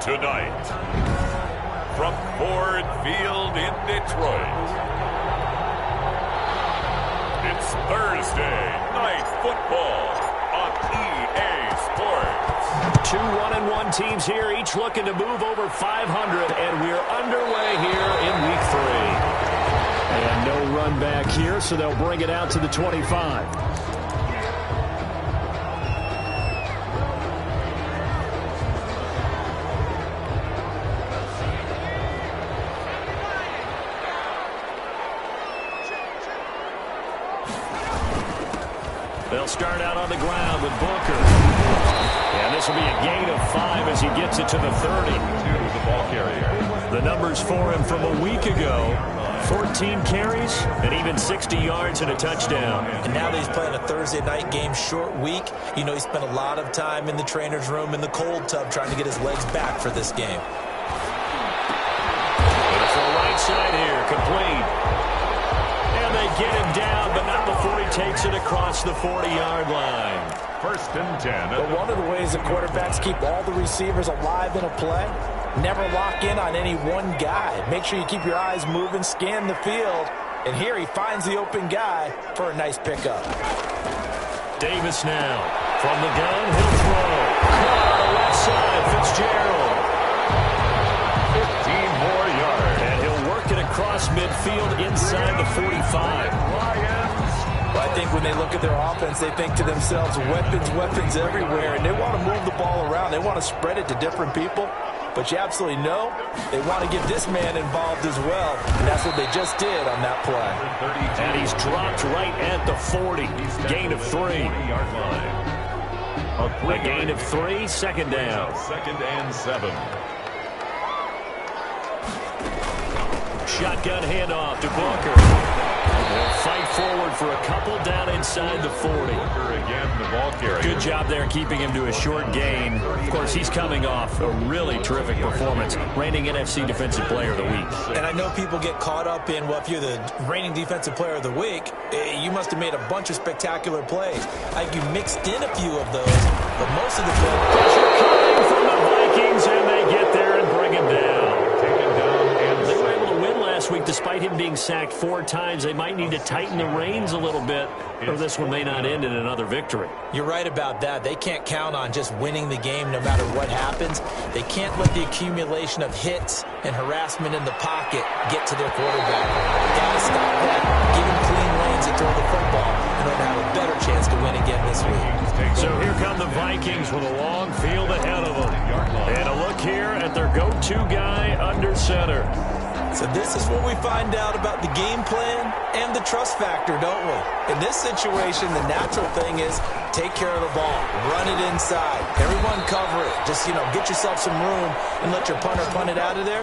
Tonight, from Ford Field in Detroit, it's Thursday Night Football on EA Sports. Two 1-1 teams here, each looking to move over 500, and we're underway here in Week 3. And no run back here, so they'll bring it out to the 25. They'll start out on the ground with Booker. And this will be a gain of 5 as he gets it to the 30. To the ball carrier. The numbers for him from a week ago: 14 carries and even 60 yards and a touchdown. And now that he's playing a Thursday night game, short week, you know he spent a lot of time in the trainer's room in the cold tub trying to get his legs back for this game. For the right side here, complete. And they get him down, but not before he takes it across the 40-yard line. 1st and 10. But one of the ways the quarterbacks keep all the receivers alive in a play, never lock in on any one guy. Make sure you keep your eyes moving, scan the field. And here he finds the open guy for a nice pickup. Davis now. From the gun, he'll throw. Caught on the left side, Fitzgerald. 15 more yards. And he'll work it across midfield inside the 45. Well, I think when they look at their offense, they think to themselves, weapons everywhere, and they want to move the ball around. They want to spread it to different people. But you absolutely know they want to get this man involved as well, and that's what they just did on that play. And he's dropped right at the 40. Gain of 3. A gain of 3, 2nd down. 2nd and 7. Shotgun handoff to Booker. They'll fight forward for a couple down inside the 40. Booker again, the ball carrier. Good job there keeping him to a short gain. Of course, he's coming off a really terrific performance, reigning NFC Defensive Player of the Week. And I know people get caught up in, well, if you're the reigning Defensive Player of the Week, you must have made a bunch of spectacular plays. I think you mixed in a few of those, but most of the plays. Pressure coming from the Vikings, and they get there and bring him down. They were able to win last week despite him being sacked 4 times. They might need to tighten the reins a little bit, or this one may not end in another victory. You're right about that. They can't count on just winning the game no matter what happens. They can't let the accumulation of hits and harassment in the pocket get to their quarterback. Got to stop that. Give him clean lanes and throw the football in order to have a better chance to win again this week. So here come the Vikings with a long field ahead of them. And a look here at their go-to guy under center. So this is what we find out about the game plan and the trust factor, don't we? In this situation, the natural thing is take care of the ball, run it inside, everyone cover it. Just, get yourself some room and let your punter punt it out of there.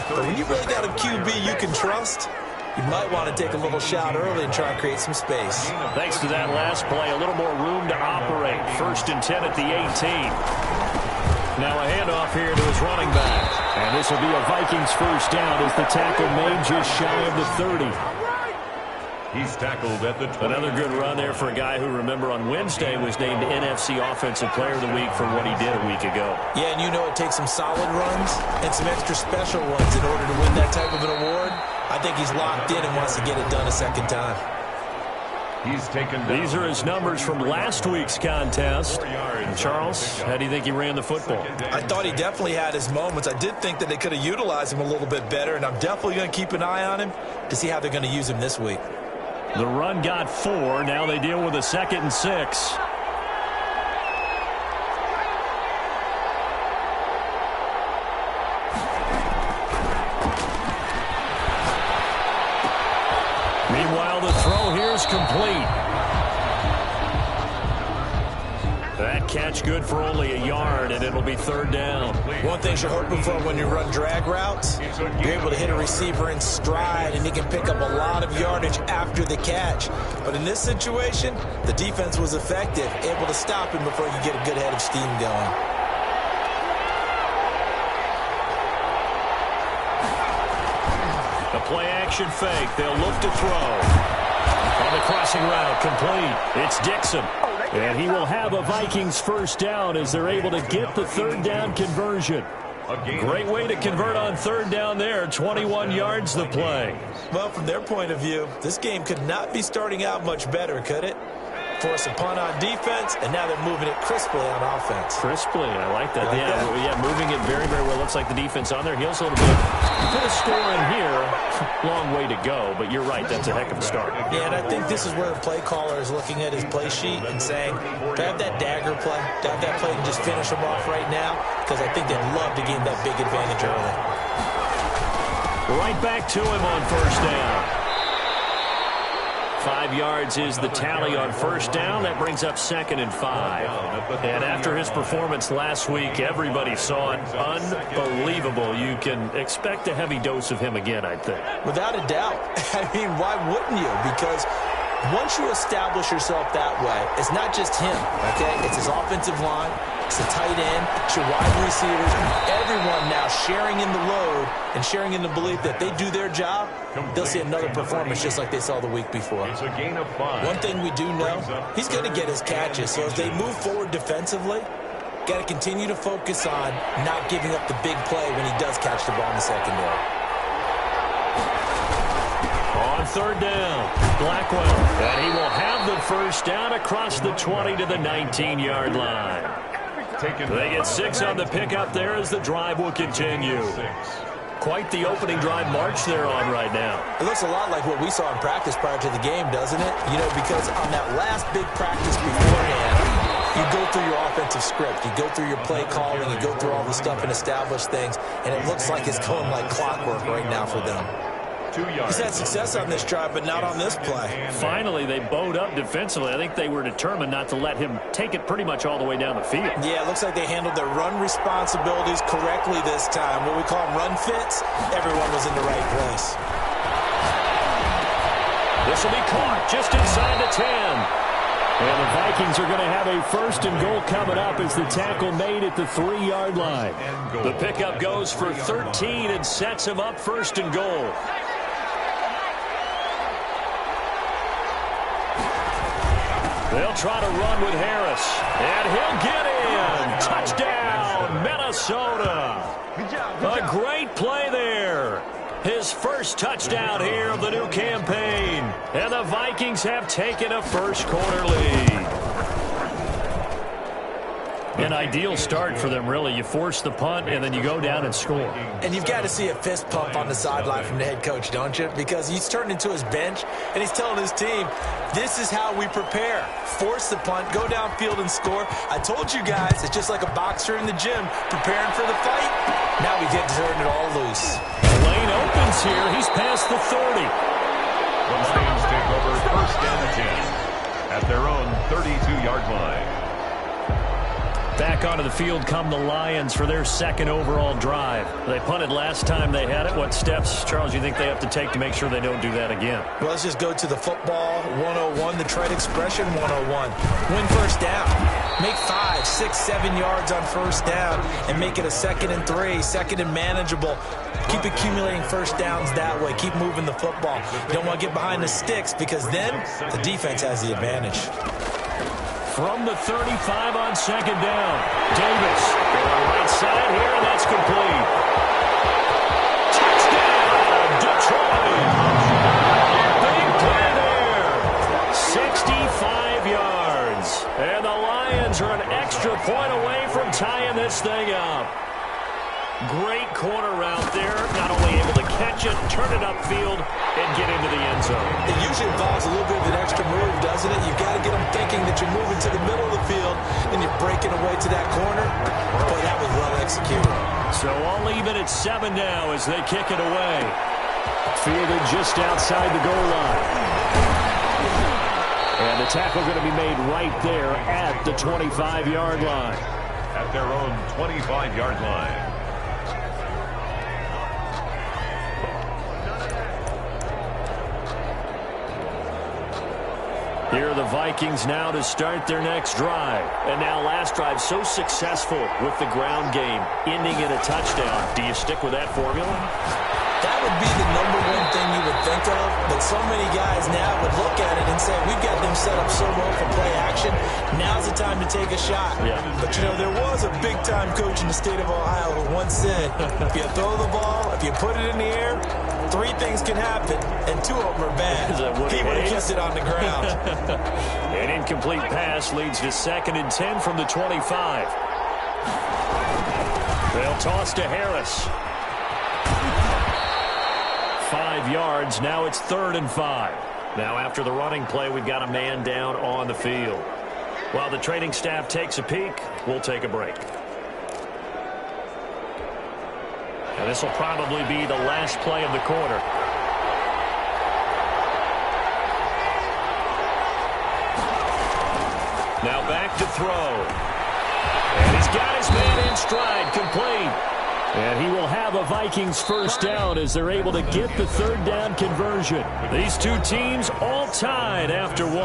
But when you really got a QB you can trust, you might want to take a little shot early and try and create some space. Thanks to that last play, a little more room to operate. 1st and 10 at the 18. Now a handoff here to his running back. And this will be a Vikings 1st down as the tackle made just shy of the 30. He's tackled at the 20. Another good run there for a guy who, remember, on Wednesday was named NFC Offensive Player of the Week for what he did a week ago. Yeah, and it takes some solid runs and some extra special ones in order to win that type of an award. I think he's locked in and wants to get it done a 2nd time. He's taken down. These are his numbers from last week's contest. Charles, how do you think he ran the football? I thought he definitely had his moments. I did think that they could have utilized him a little bit better, and I'm definitely going to keep an eye on him to see how they're going to use him this week. The run got 4. Now they deal with a 2nd and 6. Meanwhile, the throw here is complete. That catch good for only a yard, and it'll be 3rd down. One thing you're hoping for when you run drag routes, you're able to hit a receiver in stride, and he can pick up a lot of yardage after the catch. But in this situation, the defense was effective, able to stop him before you get a good head of steam going. The play-action fake. They'll look to throw. On the crossing route, complete. It's Dixon. And he will have a Vikings 1st down as they're able to get the 3rd down conversion. Great way to convert on third down there. 21 yards the play. Well, from their point of view, this game could not be starting out much better, could it? Force a punt on defense, and now they're moving it crisply on offense. Crisply, I like that. Yeah, moving it very, very well. Looks like the defense on their heels a little bit. Put a score in here. Long way to go, but you're right. That's a heck of a start. Yeah, and I think this is where the play caller is looking at his play sheet and saying, to have that dagger play, to have that play and just finish them off right now, because I think they'd love to gain that big advantage early. Right back to him on first down. 5 yards is the tally on first down. That brings up 2nd and 5. And after his performance last week, everybody saw it. Unbelievable. You can expect a heavy dose of him again, I think. Without a doubt. I mean, why wouldn't you? Because once you establish yourself that way, it's not just him, okay? It's his offensive line. It's the tight end. It's your wide receivers. Everyone now sharing in the load and sharing in the belief that they do their job, they'll see another performance just like they saw the week before. It's a gain of 5. One thing we do know, he's going to get his catches. So as they move forward defensively, got to continue to focus on not giving up the big play when he does catch the ball in the secondary. On third down, Blackwell. And he will have the first down across the 20 to the 19-yard line. They get 6 on the pickup there as the drive will continue. Quite the opening drive march they're on right now. It looks a lot like what we saw in practice prior to the game, doesn't it? You know, because on that last big practice beforehand, you go through your offensive script. You go through your play calling. You go through all the stuff and establish things. And it looks like it's going like clockwork right now for them. 2 yards. He's had success on this drive, but not on this play. Finally, they bowed up defensively. I think they were determined not to let him take it pretty much all the way down the field. Yeah, it looks like they handled their run responsibilities correctly this time. What we call them run fits, everyone was in the right place. This will be caught just inside the 10. And the Vikings are going to have a 1st and goal coming up as the tackle made at the 3-yard line. The pickup goes for 13 and sets him up 1st and goal. They'll try to run with Harris. And he'll get in. Touchdown, Minnesota. A great play there. His first touchdown here of the new campaign. And the Vikings have taken a first-quarter lead. An ideal start for them, really. You force the punt, and then you go down and score. And you've got to see a fist pump on the sideline from the head coach, don't you? Because he's turned into his bench, and he's telling his team, this is how we prepare. Force the punt, go downfield and score. I told you guys, it's just like a boxer in the gym preparing for the fight. Now we get to turn it all loose. Lane opens here. He's past the 30. The Lions take over 1st and 10 at their own 32-yard line. Back onto the field come the Lions for their 2nd overall drive. They punted last time they had it. What steps, Charles, you think they have to take to make sure they don't do that again? Well, let's just go to the football 101, the trade expression 101. Win first down. Make 5, 6, 7 yards on first down and make it a 2nd and 3, 2nd and manageable. Keep accumulating first downs that way. Keep moving the football. You don't want to get behind the sticks because then the defense has the advantage. From the 35 on 2nd down. Davis on the right side here, and that's complete. Touchdown, Detroit. Big play there. 65 yards. And the Lions are an extra point away from tying this thing up. Great corner route there. Not only able to catch it, turn it upfield, and get into the end zone. It usually involves a little bit of an extra move, doesn't it? You've got to get them thinking that you're moving to the middle of the field and you're breaking away to that corner. Boy, that was well executed. So all even at 7 now as they kick it away. Fielded just outside the goal line. And the tackle going to be made right there at the 25-yard line. At their own 25-yard line. Here are the Vikings now to start their next drive. And now last drive so successful with the ground game, ending in a touchdown. Do you stick with that formula? That would be the number one thing you would think of, but so many guys now would look at it and say, we've got them set up so well for play action, now's the time to take a shot. Yeah. But, you know, there was a big-time coach in the state of Ohio who once said, if you throw the ball, if you put it in the air, 3 things can happen, and 2 of them are bad. He would have kept it on the ground. An incomplete pass leads to 2nd and 10 from the 25. They'll toss to Harris. 5 yards. Now it's 3rd and 5. Now after the running play, we've got a man down on the field. While the training staff takes a peek, we'll take a break. And this will probably be the last play of the quarter. Now back to throw. And he's got his man in stride, complete. And he will have a Vikings first down as they're able to get the 3rd down conversion. These 2 teams all tied after 1.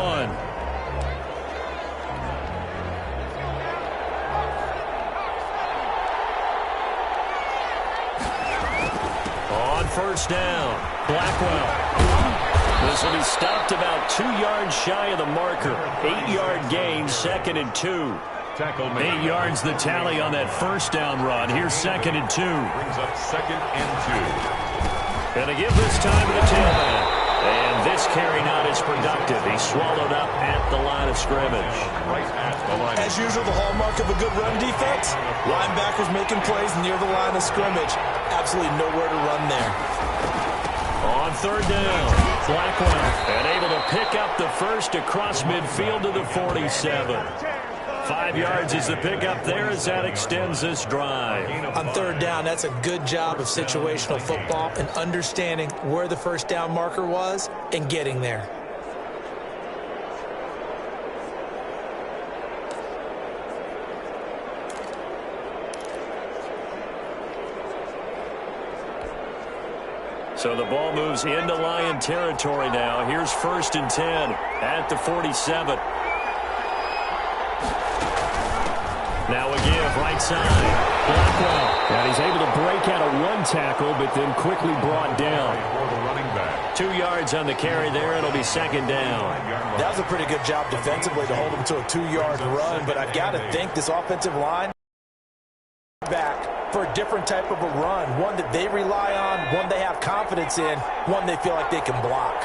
On first down, Blackwell. This will be stopped about 2 yards shy of the marker. 8-yard gain, 2nd and 2. 8 yards the tally on that first down run. Here's 2nd and 2. Brings up 2nd and 2. And they give this time to the tailback. And this carry not as productive. He's swallowed up at the line of scrimmage. Right at the line. As usual, the hallmark of a good run defense, linebackers making plays near the line of scrimmage. Absolutely nowhere to run there. On 3rd down, Blackwell. And able to pick up the first across midfield to the 47. 5 yards is the pickup there as that extends this drive. On 3rd down, that's a good job of situational football and understanding where the first down marker was and getting there. So the ball moves into Lion territory now. Here's 1st and 10 at the 47. Now a give, right side. Blackwell. And he's able to break out of 1 tackle, but then quickly brought down. For the running back. 2 yards on the carry there. It'll be 2nd down. That was a pretty good job defensively to hold him to a 2-yard run, but I've got to think this offensive line back for a different type of a run, one that they rely on, one they have confidence in, one they feel like they can block.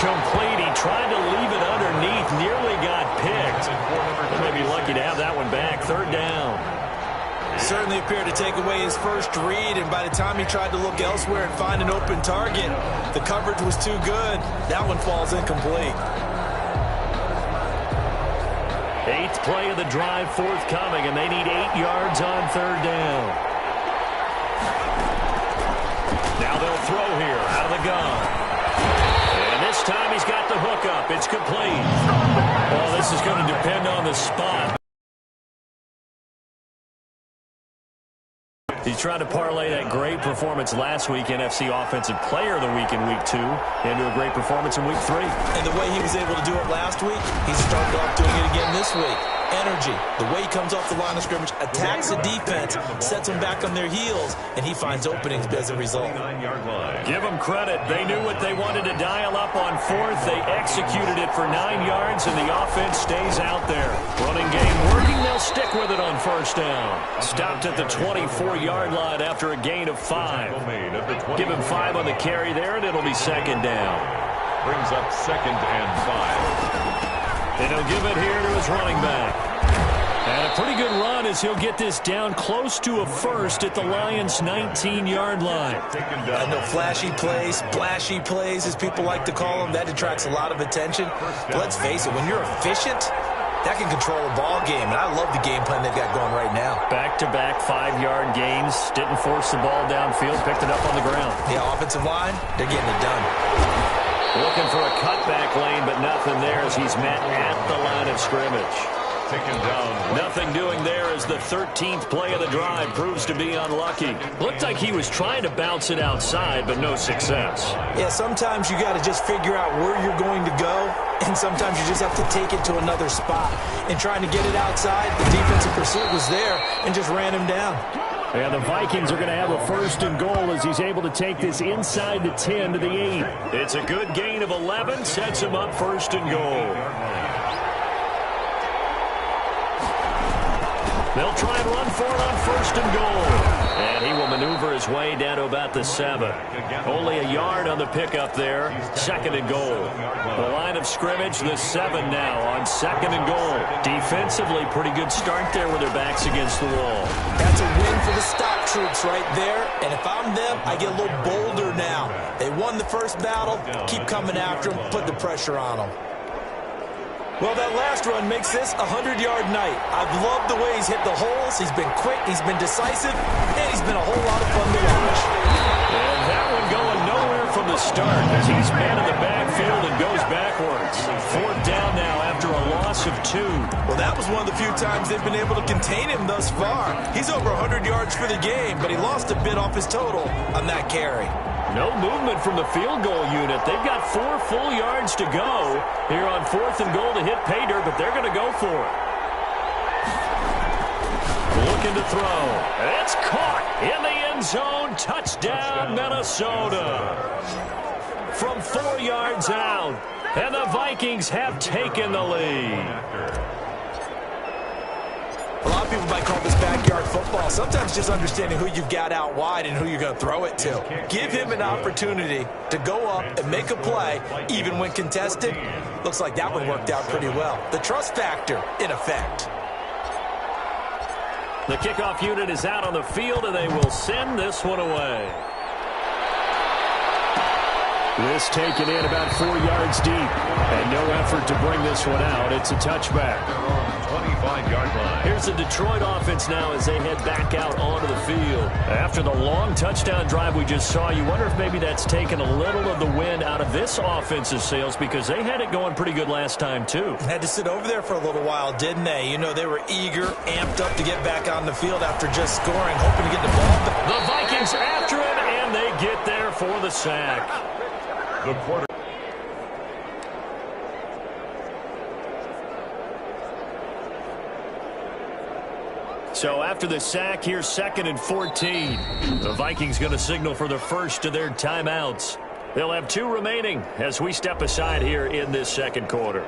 Complete. He tried to leave it underneath, nearly got picked. They may be lucky to have that one back. 3rd down. Certainly appeared to take away his first read, and by the time he tried to look elsewhere and find an open target, the coverage was too good. That one falls incomplete. 8th play of the drive forthcoming, and they need 8 yards on 3rd down. Now they'll throw here out of the gun. This time he's got the hook up. It's complete. Well, this is going to depend on the spot. He tried to parlay that great performance last week, NFC Offensive Player of the Week in Week 2, into a great performance in Week 3. And the way he was able to do it last week, he's started off doing it again this week. Energy, the way he comes off the line of scrimmage, attacks the defense, sets them back on their heels, and he finds openings as a result. 9-yard line. Give them credit. They knew what they wanted to dial up on 4th. They executed it for 9 yards, and the offense stays out there. Running game working. They'll stick with it on 1st down. Stopped at the 24-yard line after a gain of 5. Give him 5 on the carry there, and it'll be 2nd down. Brings up 2nd and 5. And he'll give it here to his running back. And a pretty good run as he'll get this down close to a first at the Lions' 19-yard line. I know flashy plays, splashy plays, as people like to call them, that attracts a lot of attention. But let's face it, when you're efficient, that can control a ball game. And I love the game plan they've got going right now. Back-to-back 5-yard gains. Didn't force the ball downfield. Picked it up on the ground. Yeah, offensive line, they're getting it done. Looking for a cutback lane, but nothing there as he's met at the line of scrimmage. taken down. Nothing doing there as the 13th play of the drive proves to be unlucky. Looked like he was trying to bounce it outside, but no success. Yeah, sometimes you got to just figure out where you're going to go, and sometimes you just have to take it to another spot. And trying to get it outside, the defensive pursuit was there and just ran him down. And the Vikings are going to have a 1st and goal as he's able to take this inside the 10 to the 8. It's a good gain of 11, sets him up 1st and goal. They'll try and run for it on 1st and goal. And he will maneuver his way down to about the 7. Only a yard on the pickup there. 2nd and goal. The line of scrimmage, the 7 now on 2nd and goal. Defensively, pretty good start there with their backs against the wall. That's a win for the stock troops right there. And if I'm them, I get a little bolder now. They won the first battle. Keep coming after them. Put the pressure on them. Well, that last run makes this a 100-yard night. I've loved the way he's hit the holes. He's been quick, he's been decisive, and he's been a whole lot of fun to watch. And that one going nowhere from the start as he's man in the backfield and goes backwards. 4th down now after a loss of 2. Well, that was one of the few times they've been able to contain him thus far. He's over 100 yards for the game, but he lost a bit off his total on that carry. No movement from the field goal unit. They've got 4 full yards to go here on 4th and goal to hit pay dirt, but they're going to go for it. Looking to throw. It's caught in the end zone. Touchdown, Minnesota. From 4 yards out, and the Vikings have taken the lead. A lot of people might call this backyard football. Sometimes just understanding who you've got out wide and who you're going to throw it to. Give him an opportunity to go up and make a play, even when contested. Looks like that one worked out pretty well. The trust factor in effect. The kickoff unit is out on the field, and they will send this one away. This taken in about 4 yards deep, and no effort to bring this one out. It's a touchback. 25-yard line. Here's the Detroit offense now as they head back out onto the field. After the long touchdown drive we just saw, you wonder if maybe that's taken a little of the wind out of this offensive sails because they had it going pretty good last time too. Had to sit over there for a little while, didn't they? You know, they were eager, amped up to get back on the field after just scoring, hoping to get the ball back. The Vikings after him, and they get there for the sack. The quarter. So after the sack, here's 2nd and 14. The Vikings going to signal for the first of their timeouts. They'll have 2 remaining as we step aside here in this second quarter.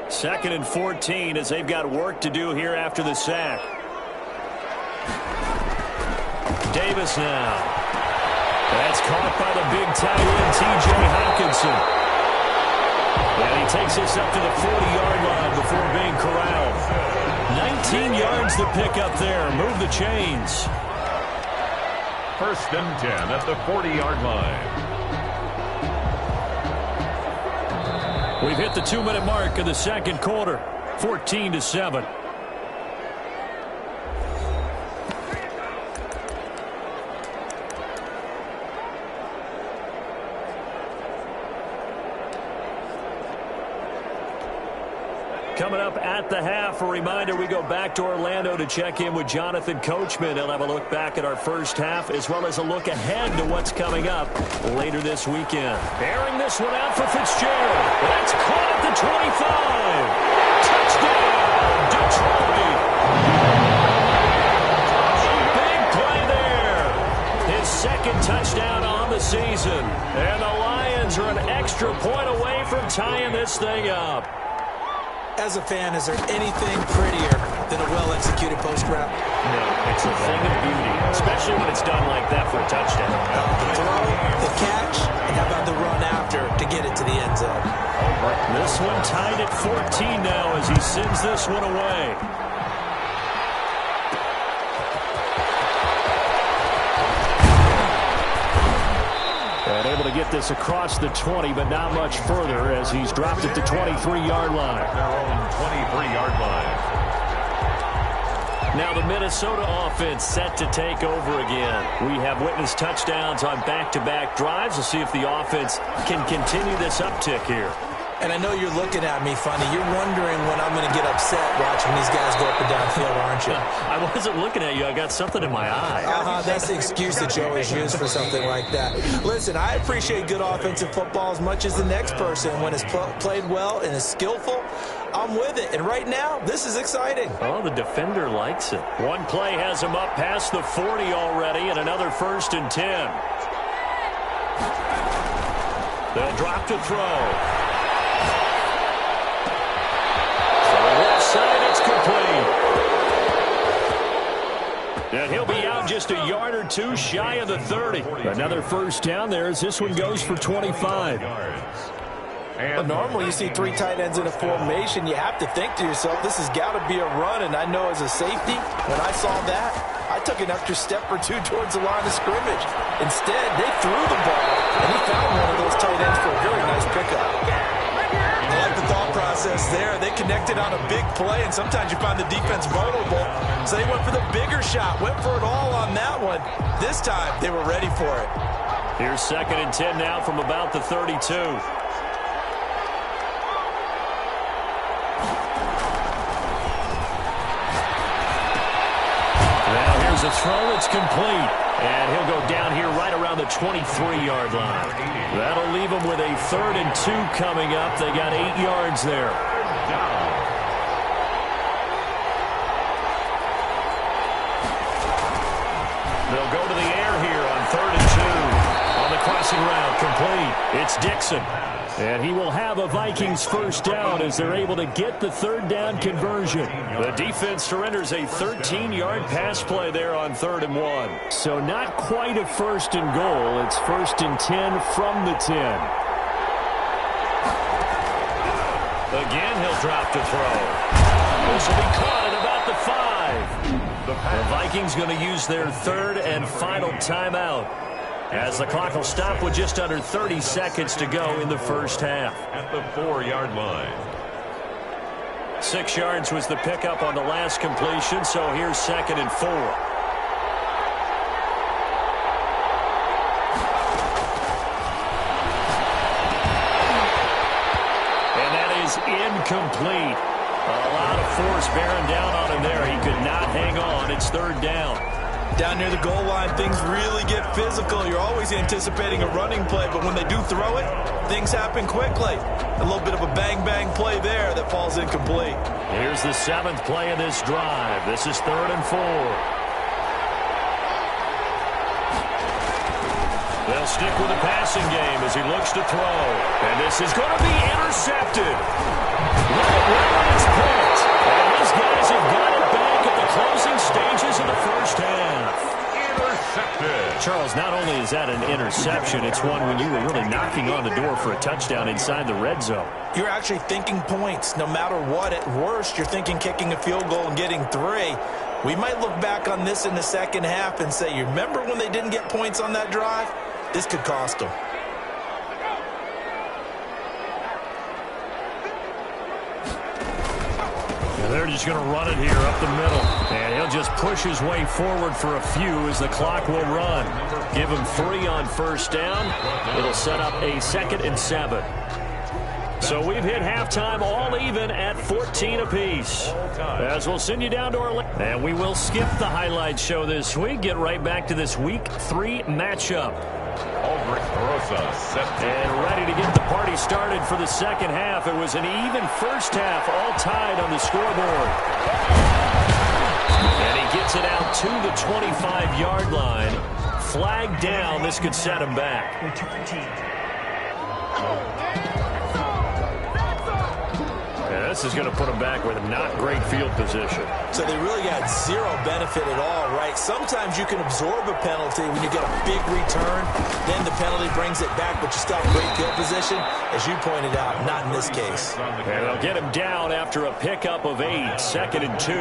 Second and 14 as they've got work to do here after the sack. Davis now. That's caught by the big tight end, T.J. Hawkinson. And he takes this up to the 40-yard line before being corralled. 19 yards to pick up there. Move the chains. 1st and 10 at the 40-yard line. We've hit the 2-minute mark of the second quarter. 14-7. Coming up at the half, a reminder, we go back to Orlando to check in with Jonathan Coachman. He'll have a look back at our first half as well as a look ahead to what's coming up later this weekend. Airing this one out for Fitzgerald. That's caught at the 25. Touchdown, Detroit. Big play there. His 2nd touchdown on the season. And the Lions are an extra point away from tying this thing up. As a fan, is there anything prettier than a well-executed post route? No, it's a thing of beauty, especially when it's done like that for a touchdown. The throw, the catch, and how about the run after to get it to the end zone? This one tied at 14 now as he sends this one away. And able to get this across the 20, but not much further as he's dropped at the 23-yard line. Their own 23-yard line. Now the Minnesota offense set to take over again. We have witnessed touchdowns on back-to-back drives. We'll see if the offense can continue this uptick here. And I know you're looking at me funny. You're wondering when I'm going to get upset watching these guys go up and down field, aren't you? I wasn't looking at you. I got something in my eye. That's the excuse that you always use for something like that. Listen, I appreciate good offensive football as much as the next person. When it's played well and is skillful, I'm with it. And right now, this is exciting. Oh, the defender likes it. One play has him up past the 40 already, and another 1st and 10. They'll drop to throw. Side, it's complete. And he'll be out just a yard or two shy of the 30. Another 1st down there as this one goes for 25. Well, normally you see 3 tight ends in a formation. You have to think to yourself, this has got to be a run. And I know as a safety, when I saw that, I took an extra step or two towards the line of scrimmage. Instead, they threw the ball, and he found one of those tight ends for a very nice pickup. I like the thought process there. They connected on a big play, and sometimes you find the defense vulnerable. So they went for the bigger shot, went for it all on that one. This time, they were ready for it. Here's 2nd and 10 now from about the 32. Now here's a throw that's complete. And he'll go down here right around the 23-yard line. That'll leave them with a 3rd and 2 coming up. They got 8 yards there. They'll go to the air here on 3rd and 2. On the crossing route, complete. It's Dixon. And he will have a Vikings 1st down as they're able to get the 3rd down conversion. The defense surrenders a 13-yard pass play there on 3rd and 1. So not quite a 1st and goal. It's 1st and 10 from the 10. Again, he'll drop to throw. This will be caught at about the 5. The Vikings going to use their 3rd and final timeout, as the clock will stop with just under 30 seconds to go in the 1st half. At the 4-yard line. 6 yards was the pickup on the last completion, so here's 2nd and 4. And that is incomplete. A lot of force bearing down on him there. He could not hang on. It's 3rd down. Down near the goal line, things really get physical. You're always anticipating a running play, but when they do throw it, things happen quickly. A little bit of a bang-bang play there that falls incomplete. Here's the 7th play of this drive. This is 3rd and 4. They'll stick with the passing game as he looks to throw. And this is going to be intercepted. Right, it's picked. And these guys have got it back at the closing stages of the 1st half. Intercepted. Charles, not only is that an interception, it's one when you were really knocking on the door for a touchdown inside the red zone. You're actually thinking points. No matter what, at worst, you're thinking kicking a field goal and getting 3. We might look back on this in the 2nd half and say, you remember when they didn't get points on that drive? This could cost them. They're just going to run it here up the middle. And he'll just push his way forward for a few as the clock will run. Give him 3 on 1st down. It'll set up a 2nd and 7. So we've hit halftime all even at 14 apiece. As we'll send you down to Orlando. And we will skip the highlight show this week. Get right back to this Week 3 matchup. And ready to get the party started for the 2nd half. It was an even 1st half, all tied on the scoreboard. And he gets it out to the 25-yard line. Flag down. This could set him back. Yeah, this is going to put him back with not great field position. So they really got 0 benefit at all, right? Sometimes you can absorb a penalty when you get a big return. Then the penalty brings it back, but you still have great field position. As you pointed out, not in this case. And they'll get him down after a pickup of 8. 2nd and 2.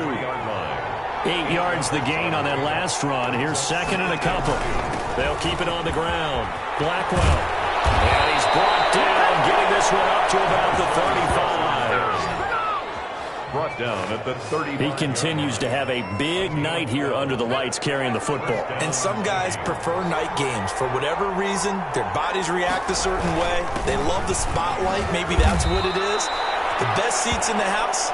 8 yards the gain on that last run. Here's 2nd and a couple. They'll keep it on the ground. Blackwell. And he's brought down, getting this one up to about the 35. Brought down down at the 30. He continues to have a big night here under the lights carrying the football. And some guys prefer night games. For whatever reason, their bodies react a certain way. They love the spotlight. Maybe that's what it is. The best seats in the house,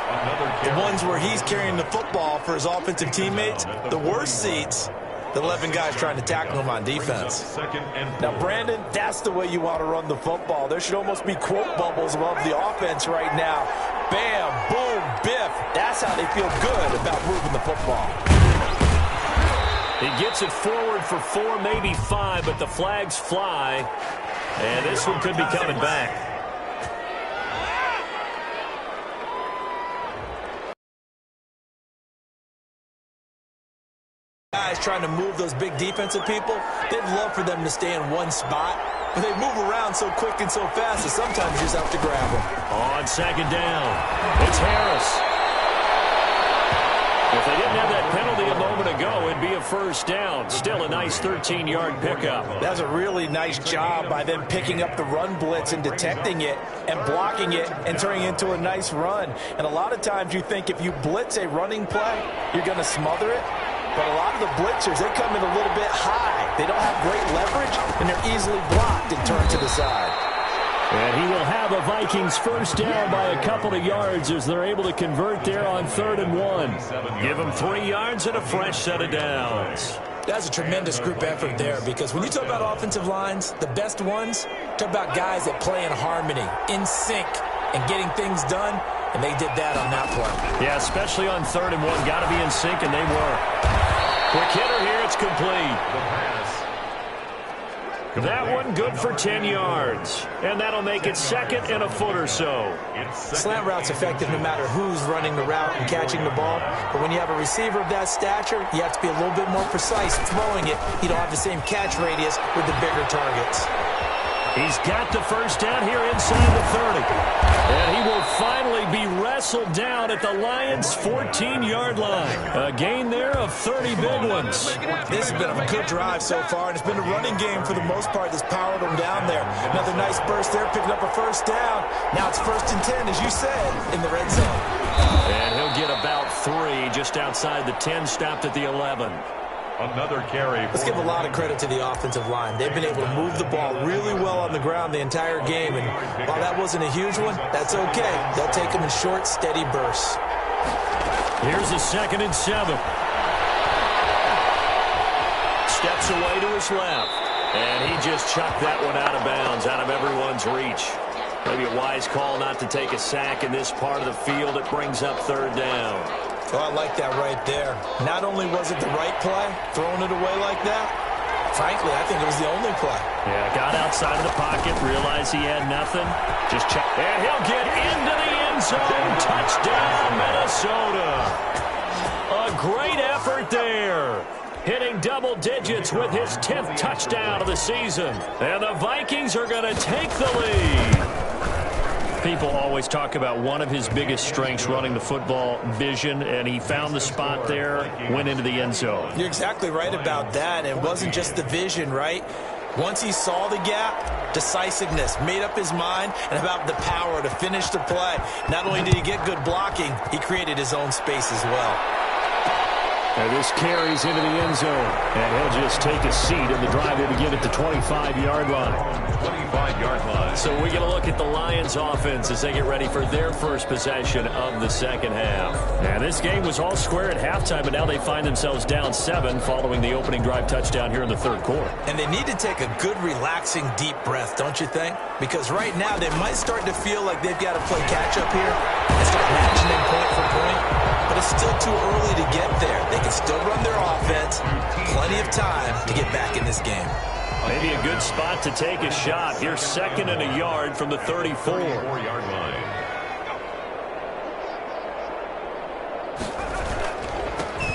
the ones where he's carrying the football for his offensive teammates. The worst seats, the 11 guys trying to tackle him on defense. Now, Brandon, that's the way you want to run the football. There should almost be quote bubbles above the offense right now. Bam, boom, biff. That's how they feel good about moving the football. He gets it forward for 4, maybe 5, but the flags fly. And this one could be coming back. Guys trying to move those big defensive people, they'd love for them to stay in one spot, but they move around so quick and so fast that sometimes you just have to grab them. On second down, it's Harris. If they didn't have that penalty a moment ago, it'd be a first down. Still a nice 13-yard pickup. That's a really nice job by them picking up the run blitz and detecting it and blocking it and turning it into a nice run. And a lot of times you think if you blitz a running play, you're going to smother it. But a lot of the blitzers, they come in a little bit high. They don't have great leverage, and they're easily blocked and turned to the side. And he will have a Vikings first down by a couple of yards as they're able to convert there on 3rd and 1. Give them 3 yards and a fresh set of downs. That's a tremendous group effort there, because when you talk about offensive lines, the best ones, talk about guys that play in harmony, in sync, and getting things done, and they did that on that play. Yeah, especially on 3rd and 1. Got to be in sync, and they were. Quick hitter here, it's complete. That one good for 10 yards. And that'll make it 2nd and a foot or so. Slant route's effective no matter who's running the route and catching the ball. But when you have a receiver of that stature, you have to be a little bit more precise throwing it. You don't have the same catch radius with the bigger targets. He's got the first down here inside the 30. And he will finally be wrestled down at the Lions' 14-yard line. A gain there of 30 big ones. This has been a good drive so far, and it's been a running game for the most part that's powered them down there. Another nice burst there, picking up a first down. Now it's 1st and 10, as you said, in the red zone. And he'll get about 3 just outside the 10, stopped at the 11. Another carry. Let's give a lot of credit to the offensive line. They've been able to move the ball really well on the ground the entire game. And while that wasn't a huge one, that's okay. They'll take them in short, steady bursts. Here's a 2nd and 7. Steps away to his left. And he just chucked that one out of bounds, out of everyone's reach. Maybe a wise call not to take a sack in this part of the field. It brings up 3rd down. Oh, I like that right there. Not only was it the right play, throwing it away like that, frankly, I think it was the only play. Yeah, got outside of the pocket, realized he had nothing. Just check. And he'll get into the end zone. Touchdown, Minnesota. A great effort there. Hitting double digits with his 10th touchdown of the season. And the Vikings are going to take the lead. People always talk about one of his biggest strengths, running the football, vision, and he found the spot there, went into the end zone. You're exactly right about that. It wasn't just the vision, right? Once he saw the gap, decisiveness, made up his mind, and about the power to finish the play. Not only did he get good blocking, he created his own space as well. And this carries into the end zone. And he'll just take a seat in the drive to begin at the 25-yard line. 25-yard line. So we're going to look at the Lions offense as they get ready for their first possession of the second half. And this game was all square at halftime, but now they find themselves down 7 following the opening drive touchdown here in the 3rd quarter. And they need to take a good, relaxing, deep breath, don't you think? Because right now they might start to feel like they've got to play catch-up here and start matching them point for point. But it's still too early to get there. They can still run their offense. Plenty of time to get back in this game. Maybe a good spot to take a shot. Here's 2nd and a yard from the 34-yard line.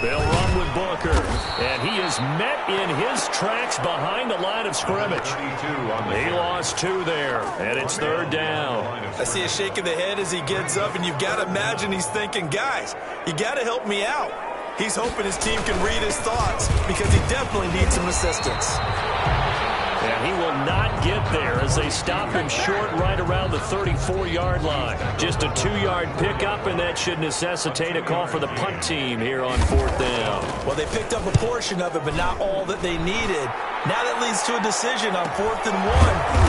They'll run with Booker. And he is met in his tracks behind the line of scrimmage. He lost 2 there. And it's 3rd down. I see a shake of the head as he gets up, and you've got to imagine he's thinking, guys, you got to help me out. He's hoping his team can read his thoughts because he definitely needs some assistance. And he will not get there as they stop him short right around the 34-yard line. Just a 2-yard pickup, and that should necessitate a call for the punt team here on 4th down. Well, they picked up a portion of it, but not all that they needed. Now that leads to a decision on 4th and 1.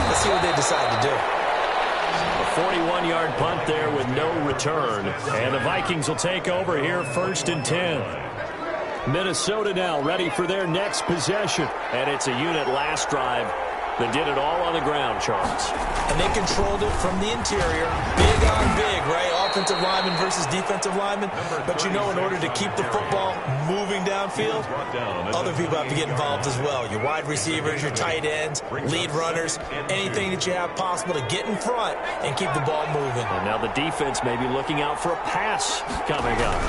Let's see what they decide to do. A 41-yard punt there with no return. And the Vikings will take over here 1st and 10. Minnesota now ready for their next possession. And it's a unit last drive that did it all on the ground, Charles. And they controlled it from the interior. Big on big, right? Offensive lineman versus defensive lineman. But you know, in order to keep the football moving downfield, other people have to get involved as well. Your wide receivers, your tight ends, lead runners, anything that you have possible to get in front and keep the ball moving. And now the defense may be looking out for a pass coming up.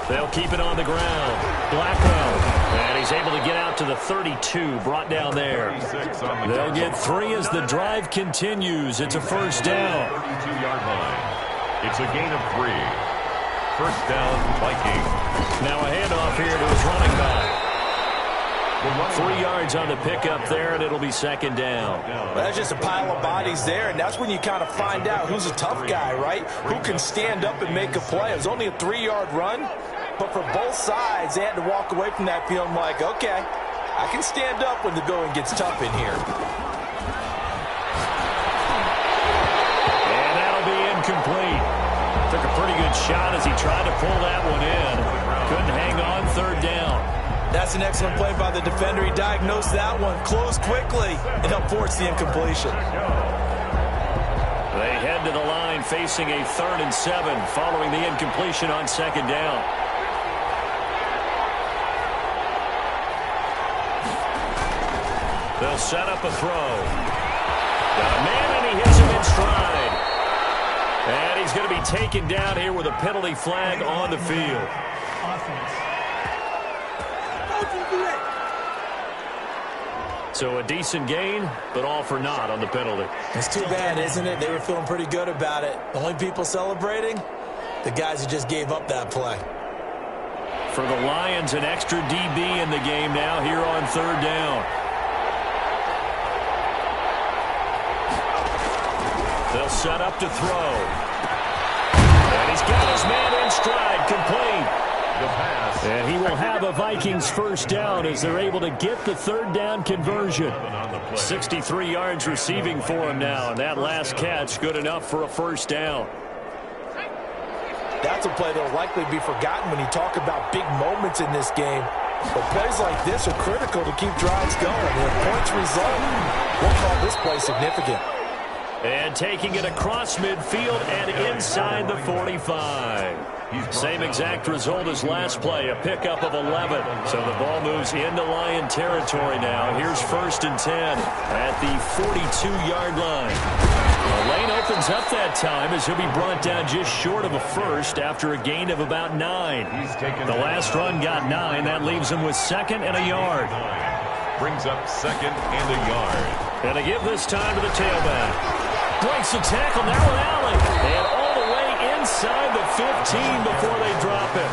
They'll keep it on the ground. Blackwell. And he's able to get out to the 32, brought down there. They'll get 3 as the drive continues. It's a 1st down. 32-yard line. It's a gain of 3. 1st down, Vikings. Now a handoff here to his running back. 3 yards on the pickup there, and it'll be 2nd down. Well, that's just a pile of bodies there, and that's when you kind of find out who's a tough guy, right? Who can stand up and make a play. It was only a 3-yard run, but for both sides, they had to walk away from that feeling like, okay, I can stand up when the going gets tough in here. And that'll be incomplete. Took a pretty good shot as he tried to pull that one in. Couldn't hang on 3rd down. That's an excellent play by the defender. He diagnosed that one, closed quickly, and helped force the incompletion. They head to the line facing a 3rd and 7 following the incompletion on 2nd down. They'll set up a throw. Got a man, and he hits him in stride. And he's going to be taken down here with a penalty flag on the field. So a decent gain, but all for naught on the penalty. It's too bad, isn't it? They were feeling pretty good about it. The only people celebrating, the guys who just gave up that play. For the Lions, an extra DB in the game now here on 3rd down. They'll set up to throw. And he's got his man in stride, complete. And he will have a Vikings 1st down as they're able to get the 3rd down conversion. 63 yards receiving for him now, and that last catch good enough for a 1st down. That's a play that will likely be forgotten when you talk about big moments in this game. But plays like this are critical to keep drives going. And if points result, we'll call this play significant. And taking it across midfield and inside the 45. Same exact result as last play, a pickup of 11. So the ball moves into Lion territory now. Here's 1st and 10 at the 42-yard line. The lane opens up that time as he'll be brought down just short of a 1st after a gain of about 9. The last run got 9. That leaves him with 2nd and a yard. Brings up 2nd and a yard. And to give this time to the tailback. Breaks the tackle, now with Allen. And all the way inside the 15 before they drop him.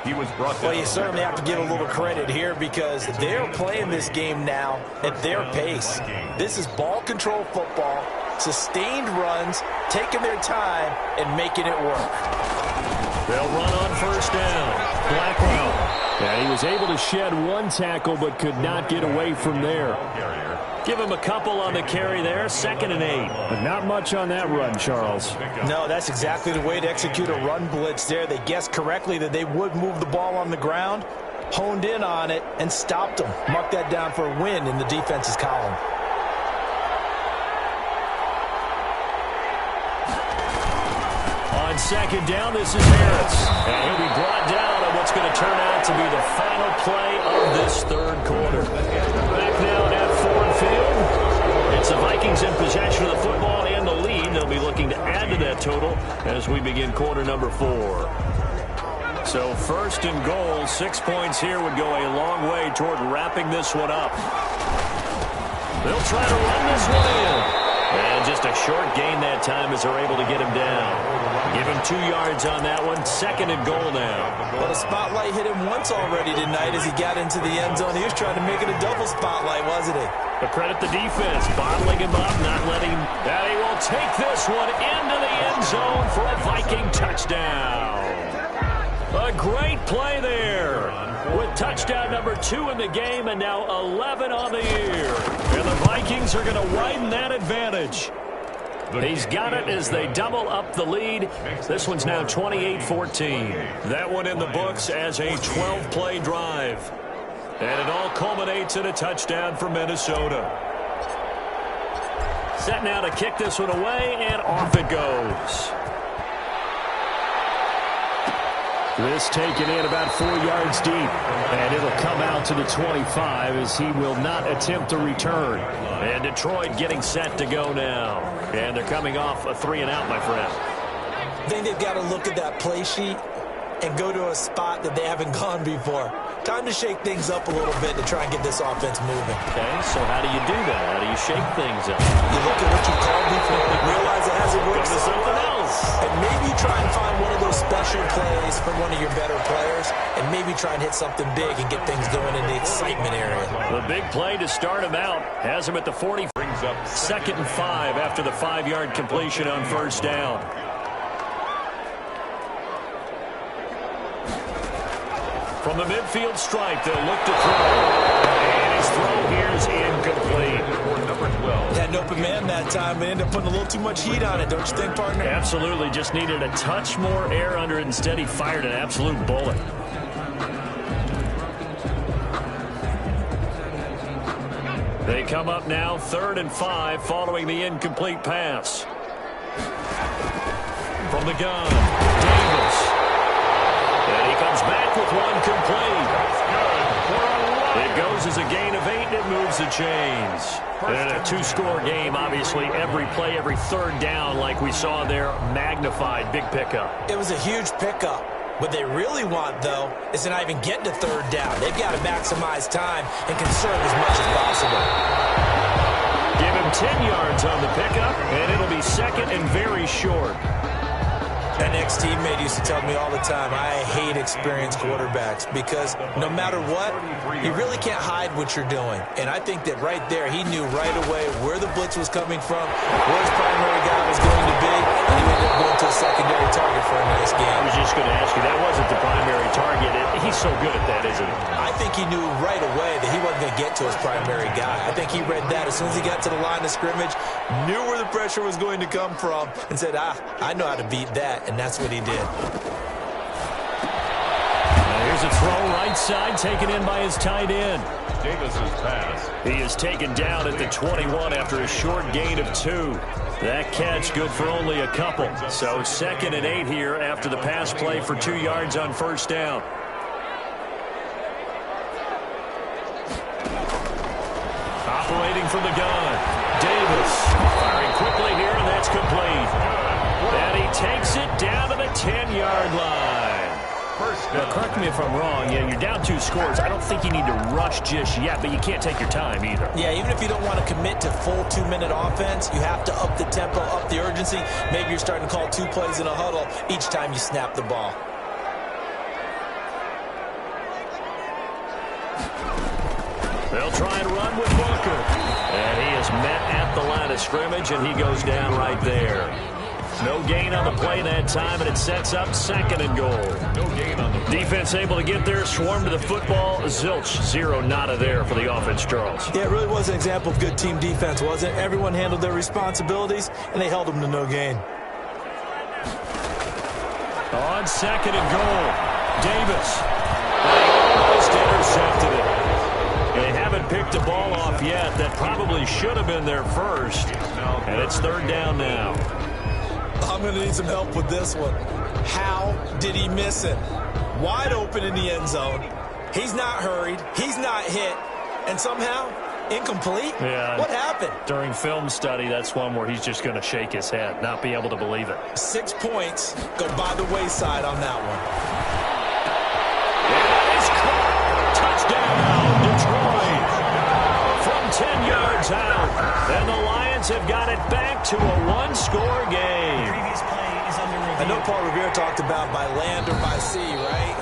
He was brought down. Well, you certainly have to give a little credit here because they're playing this game now at their pace. This is ball control football, sustained runs, taking their time, and making it work. They'll run on 1st down. Blackwell. Yeah, he was able to shed 1 tackle but could not get away from there. Give him a couple on the carry there, 2nd and 8. But not much on that run, Charles. No, that's exactly the way to execute a run blitz there. They guessed correctly that they would move the ball on the ground, honed in on it, and stopped them. Mark that down for a win in the defense's column. On 2nd down, this is Harris. And he'll be brought down on what's going to turn out to be the final play of this 3rd quarter. Back now at Ford Field. It's the Vikings in possession of the football and the lead. They'll be looking to add to that total as we begin quarter number 4. So 1st and goal, 6 points here would go a long way toward wrapping this one up. They'll try to run this one in. And just a short gain that time as they're able to get him down. Give him 2 yards on that one. 2nd and goal now. Well, the spotlight hit him once already tonight as he got into the end zone. He was trying to make it a double spotlight, wasn't he? But credit the defense, bottling him up, not letting him. And he will take this one into the end zone for a Viking touchdown. A great play there with touchdown number 2 in the game and now 11 on the year. And the Vikings are going to widen that advantage. He's got it as they double up the lead. This one's now 28-14. That one in the books as a 12-play drive. And it all culminates in a touchdown for Minnesota. Set now to kick this one away, and off it goes. This taken in about 4 yards deep, and it'll come out to the 25 as he will not attempt to return. And Detroit getting set to go now. And they're coming off a 3-and-out, my friend. I think they've got to look at that play sheet and go to a spot that they haven't gone before. Time to shake things up a little bit to try and get this offense moving. Okay, so how do you do that? How do you shake things up? You look at what you called before, realize it hasn't worked. Go to something else. And maybe try and find one of those special plays from one of your better players, and maybe try and hit something big and get things going in the excitement area. The big play to start him out has him at the 40. Brings up 2nd and 5 after the 5-yard completion on 1st down. From the midfield stripe, they'll look to throw. And his throw here is incomplete. for number 12. Had an open man that time, but ended up putting a little too much heat on it, don't you think, partner? Absolutely. Just needed a touch more air under it. Instead, he fired an absolute bullet. They come up now 3rd and 5 following the incomplete pass. From the gun, Davis. And he comes back with one complete. It goes as a gain of 8, and it moves the chains. And in a 2-score game, obviously, every play, every 3rd down, like we saw there, magnified. Big pickup. It was a huge pickup. What they really want, though, is to not even get to 3rd down. They've got to maximize time and conserve as much as possible. Give him 10 yards on the pickup, and it'll be 2nd and very short. An ex-teammate used to tell me all the time, I hate experienced quarterbacks because no matter what, you really can't hide what you're doing. And I think that right there, he knew right away where the blitz was coming from, where his primary guy was going to be, and he ended up going to a secondary target for a nice game. I was just going to ask you, that wasn't the primary target. He's so good at that, isn't he? I think he knew right away that he wasn't going to get to his primary guy. I think he read that as soon as he got to the line of scrimmage, knew where the pressure was going to come from, and said, I know how to beat that. And that's what he did. Here's a throw right side taken in by his tight end. Davis's pass. He is taken down at the 21 after a short gain of 2. That catch good for only a couple. So 2nd and 8 here after the pass play for 2 yards on 1st down. Operating from the gun. Davis firing quickly here, and that's complete. And he takes it down to the 10-yard line. Now, correct me if I'm wrong. Yeah, you're down 2 scores. I don't think you need to rush just yet, but you can't take your time either. Yeah, even if you don't want to commit to full 2-minute offense, you have to up the tempo, up the urgency. Maybe you're starting to call 2 plays in a huddle each time you snap the ball. They'll try and run with Booker. And he is met at the line of scrimmage, and he goes down right there. No gain on the play that time, and it sets up 2nd and goal. No gain on the play. Defense able to get there, swarm to the football. Zilch, 0 nada there for the offense, Charles. Yeah, it really was an example of good team defense, wasn't it? Everyone handled their responsibilities, and they held them to no gain. On 2nd and goal, Davis. They almost intercepted it. They haven't picked the ball off yet. That probably should have been their first. And it's 3rd down now. I'm going to need some help with this one. How did he miss it? Wide open in the end zone. He's not hurried. He's not hit. And somehow, incomplete? Yeah. What happened? During film study, that's one where he's just going to shake his head, not be able to believe it. 6 points go by the wayside on that one. It is caught. Touchdown, Detroit. From 10 yards one's out. And the Lions have got it back to a one-score game. I know Paul Revere talked about by land or by sea, right?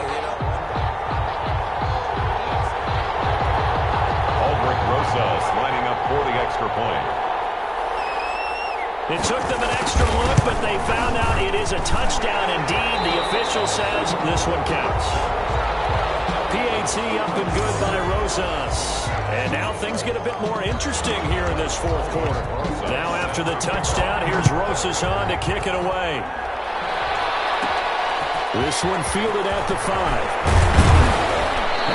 Aldrich Rosas lining up for the extra point. It took them an extra look, but they found out it is a touchdown indeed. The official says this one counts. PAT up and good by Rosas. And now things get a bit more interesting here in this fourth quarter. Now after the touchdown, here's Rosas on to kick it away. This one fielded at the 5.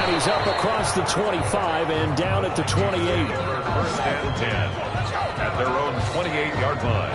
And he's up across the 25 and down at the 28. First and 10 at their own 28-yard line.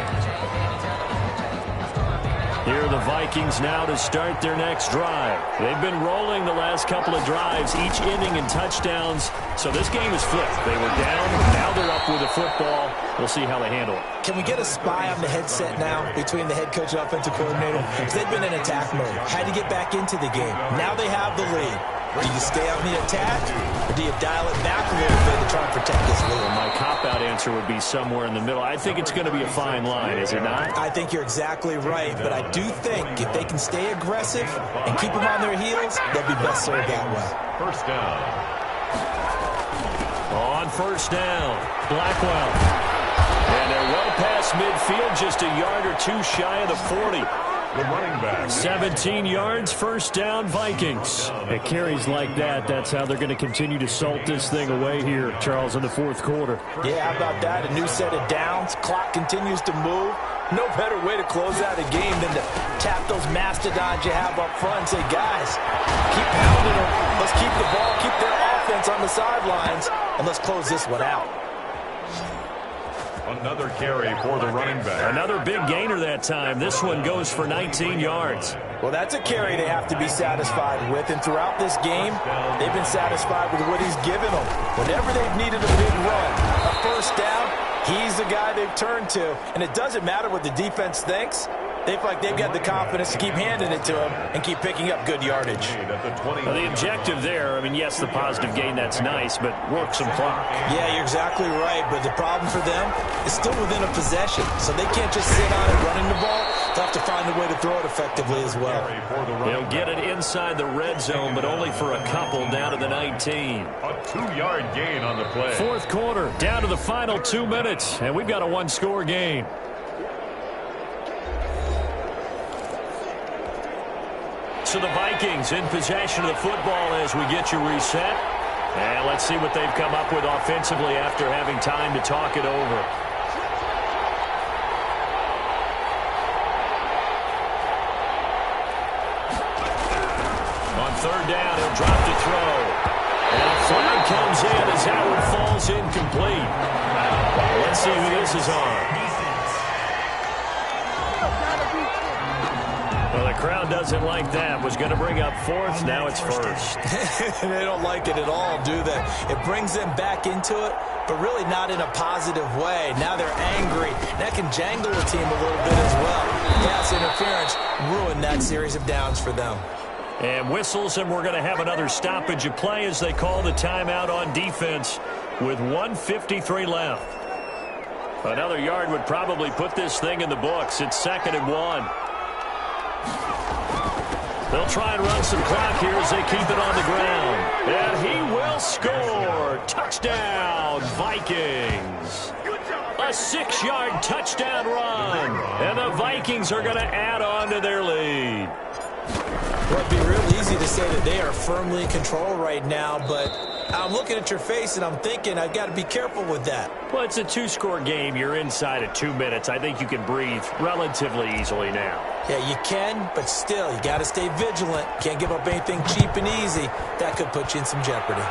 Here are the Vikings now to start their next drive. They've been rolling the last couple of drives, each ending in touchdowns. So this game is flipped. They were down, now they're up with the football. We'll see how they handle it. Can we get a spy on the headset now between the head coach and offensive coordinator? Because they've been in attack mode. Had to get back into the game. Now they have the lead. Do you stay on the attack, or do you dial it back a little bit to try and protect this lead? Well, my cop-out answer would be somewhere in the middle. I think it's going to be a fine line, is it not? I think you're exactly right, but I do think if they can stay aggressive and keep them on their heels, they'll be best served that way. First down. On first down, Blackwell. And they're well past midfield, just a yard or two shy of the 40. The running back. 17 yards, first down, Vikings. It carries like that. That's how they're going to continue to salt this thing away here, Charles, in the fourth quarter. Yeah, how about that? A new set of downs. Clock continues to move. No better way to close out a game than to tap those mastodons you have up front and say, guys, keep pounding them. Let's keep the ball, keep their offense on the sidelines, and let's close this one out. Another carry for the running back. Another big gainer that time. This one goes for 19 yards. Well, that's a carry they have to be satisfied with. And throughout this game, they've been satisfied with what he's given them. Whenever they've needed a big run, a first down, he's the guy they've turned to. And it doesn't matter what the defense thinks. They feel like they've got the confidence to keep handing it to him and keep picking up good yardage. Well, the objective there, I mean, yes, the positive gain, that's nice, but work some clock. Yeah, you're exactly right, but the problem for them is still within a possession, so they can't just sit on it running the ball. They'll have to find a way to throw it effectively as well. They'll get it inside the red zone, but only for a couple down to the 19. A 2-yard gain on the play. Fourth quarter, down to the final 2 minutes, and we've got a one-score game. So the Vikings in possession of the football as we get you reset. And let's see what they've come up with offensively after having time to talk it over. On third down, he'll drop to throw. And a flag comes in as Howard falls incomplete. Let's see who this is on. Well, the crowd doesn't like that. Was going to bring up fourth. Now it's first. They don't like it at all, do they? It brings them back into it, but really not in a positive way. Now they're angry. That can jangle the team a little bit as well. Pass interference ruined that series of downs for them. And whistles, and we're going to have another stoppage of play as they call the timeout on defense with 1:53 left. Another yard would probably put this thing in the books. It's 2nd and 1. They'll try and run some clock here as they keep it on the ground. And he will score. Touchdown, Vikings. A 6-yard touchdown run. And the Vikings are going to add on to their lead. Well, it'd be real easy to say that they are firmly in control right now, but I'm looking at your face and I'm thinking I've got to be careful with that. Well, it's a 2-score game. You're inside of 2 minutes. I think you can breathe relatively easily now. Yeah, you can, but still, you got to stay vigilant. Can't give up anything cheap and easy. That could put you in some jeopardy.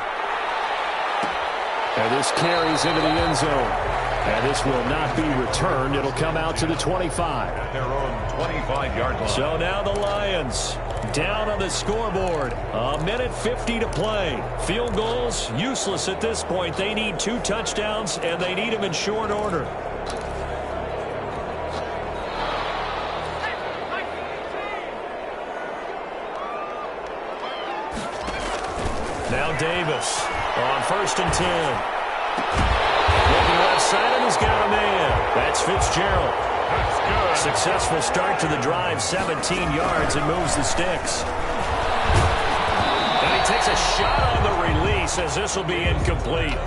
And this carries into the end zone. And this will not be returned. It'll come out to the 25. At their own 25-yard line. So now the Lions down on the scoreboard. 1:50 to play. Field goals, useless at this point. They need 2 touchdowns, and they need them in short order. Now Davis on 1st and 10. Looking left side, and he's got a man. That's Fitzgerald. That's good. Successful start to the drive, 17 yards, and moves the sticks. And he takes a shot on the release as this will be incomplete.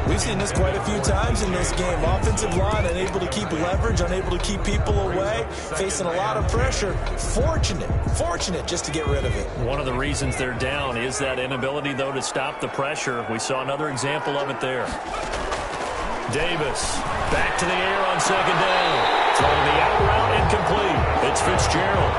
We've seen this quite a few times in this game. Offensive line unable to keep leverage, unable to keep people away, facing a lot of pressure. Fortunate just to get rid of it. One of the reasons they're down is that inability, though, to stop the pressure. We saw another example of it there. Davis back to the air on second down. Throwing the out route incomplete. It's Fitzgerald.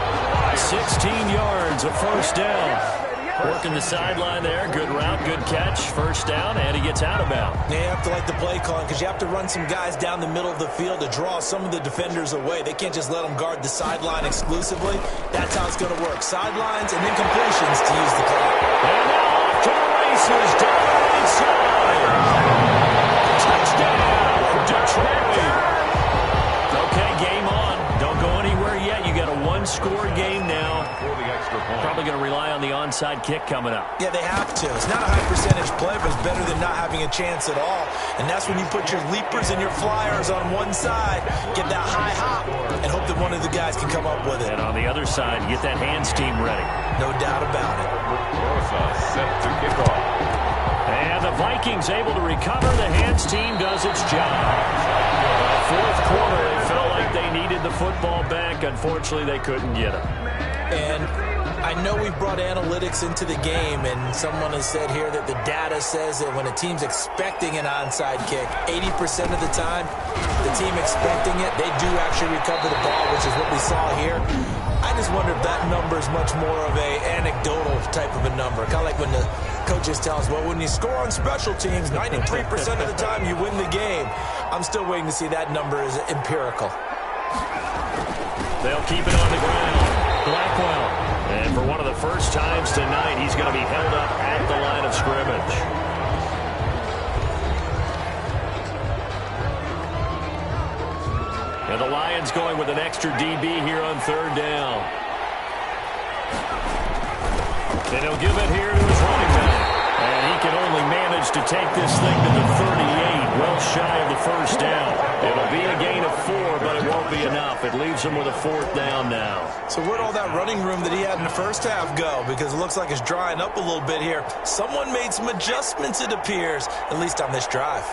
16 yards, a first down. Working the sideline there. Good route, good catch. First down, and he gets out of bounds. Yeah, you have to like the play calling because you have to run some guys down the middle of the field to draw some of the defenders away. They can't just let them guard the sideline exclusively. That's how it's going to work. Sidelines and then completions to use the clock. And now off to the races down the right side. Touchdown, Detroit. Okay, game on. Don't go anywhere yet. You got a one-score game now. For the extra point. Probably going to rely on the onside kick coming up. Yeah, they have to. It's not a high percentage play, but it's better than not having a chance at all. And that's when you put your leapers and your flyers on one side, get that high hop, and hope that one of the guys can come up with it. And on the other side, get that hands team ready. No doubt about it. Rosa set to kick off. And the Vikings able to recover. The hands team does its job. Fourth quarter, they felt like they needed the football back. Unfortunately, they couldn't get it. And I know we've brought analytics into the game, and someone has said here that the data says that when a team's expecting an onside kick, 80% of the time, the team expecting it, they do actually recover the ball, which is what we saw here. I just wonder if that number is much more of a anecdotal type of a number. Kind of like when the coaches tell us, well, when you score on special teams, 93% of the time you win the game. I'm still waiting to see that number is empirical. They'll keep it on the ground. Blackwell. And for one of the first times tonight, he's going to be held up at the line of scrimmage. And the Lions going with an extra DB here on third down. And he'll give it here to his running back. And he can only manage to take this thing to the 38, well shy of the first down. It'll be a gain of 4, but it won't be enough. It leaves him with a fourth down now. So where'd all that running room that he had in the first half go? Because it looks like it's drying up a little bit here. Someone made some adjustments, it appears, at least on this drive.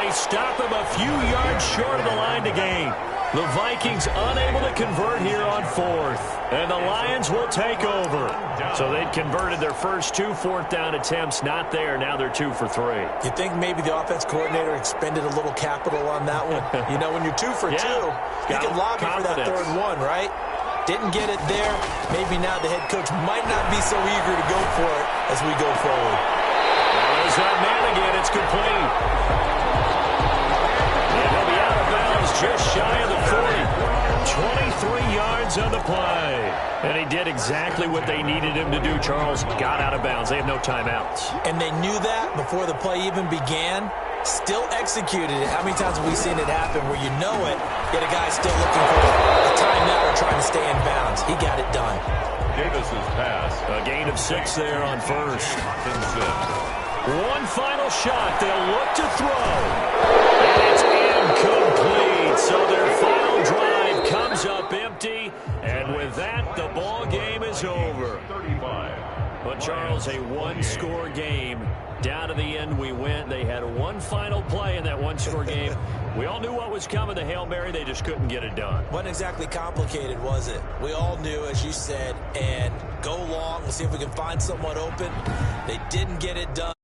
Stop him a few yards short of the line to gain. The Vikings unable to convert here on fourth. And the Lions will take over. So they'd converted their first 2 fourth down attempts. Not there. Now they're 2 for 3. You think maybe the offense coordinator expended a little capital on that one? You know, when you're 2 for 2, you can lobby for that third one, right? Didn't get it there. Maybe now the head coach might not be so eager to go for it as we go forward. Well, there's that man again. It's complete. Just shy of the 40. 23 yards on the play. And he did exactly what they needed him to do, Charles. Got out of bounds. They have no timeouts. And they knew that before the play even began. Still executed it. How many times have we seen it happen where you know it, yet a guy's still looking for a timeout or trying to stay in bounds? He got it done. Davis's pass. A gain of 6 there on first. And 6. One final shot. They'll look to throw. And it's incomplete. So their final drive comes up empty. And with that, the ball game is over. 35. But, Charles, a one-score game. Down to the end we went. They had one final play in that one-score game. We all knew what was coming, the Hail Mary. They just couldn't get it done. Wasn't exactly complicated, was it? We all knew, as you said, and go long. We'll see if we can find someone open. They didn't get it done.